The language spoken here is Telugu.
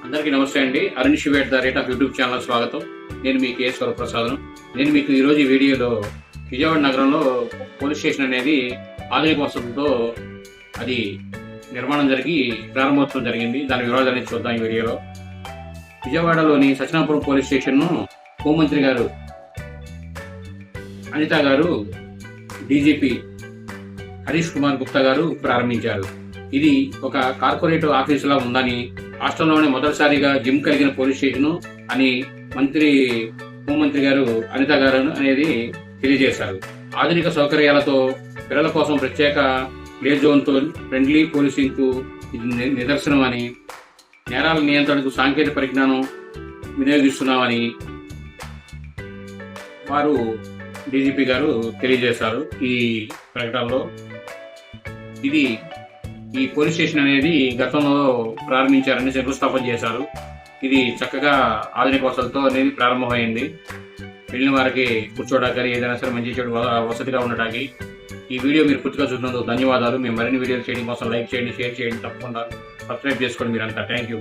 అందరికీ నమస్తే అండి. Arun Shiv at the rate of YouTube channel స్వాగతం. నేను మీ కేఎస్ వరప్రసాద్. నేను మీకు ఈరోజు ఈ వీడియోలో విజయవాడ నగరంలో పోలీస్ స్టేషన్ అనేది ఆధునిక వసతులతో అది నిర్మాణం జరిగి ప్రారంభోత్సవం జరిగింది. దాని వివరాలు అనేది చూద్దాం ఈ వీడియోలో. విజయవాడలోని సత్యనాపురం పోలీస్ స్టేషన్ను హోంమంత్రి గారు అనిత గారు, డీజీపీ హరీష్ కుమార్ గుప్తా గారు ప్రారంభించారు. ఇది ఒక కార్పొరేట్ ఆఫీసులా ఉందని, రాష్ట్రంలోనే మొదటిసారిగా జిమ్ కలిగిన పోలీస్ స్టేషన్ అని హోంమంత్రి గారు అనిత గారు అనేది తెలియజేశారు. ఆధునిక సౌకర్యాలతో పిల్లల కోసం ప్రత్యేక ప్లే జోన్తో ఫ్రెండ్లీ పోలీసింగ్ కు ఇది నిదర్శనం అని, నేరాల నియంత్రణకు సాంకేతిక పరిజ్ఞానం వినియోగిస్తున్నామని వారు డీజీపీ గారు తెలియజేశారు. ఈ ప్రకటనలో ఈ పోలీస్ స్టేషన్ అనేది గతంలో ప్రారంభించారని శంకుస్థాపన చేశారు. ఇది చక్కగా ఆధునిక వసతులతో అనేది ప్రారంభమైంది. వెళ్ళిన వారికి కూర్చోడానికి ఏదైనా సరే మంచి చెడు వసతిగా ఉండడానికి. ఈ వీడియో మీరు పూర్తిగా చూసినందుకు ధన్యవాదాలు. మేము మరిన్ని వీడియోలు చేయడం కోసం లైక్ చేయండి, షేర్ చేయండి, తప్పకుండా సబ్స్క్రైబ్ చేసుకోండి మీరంతా. Thank you.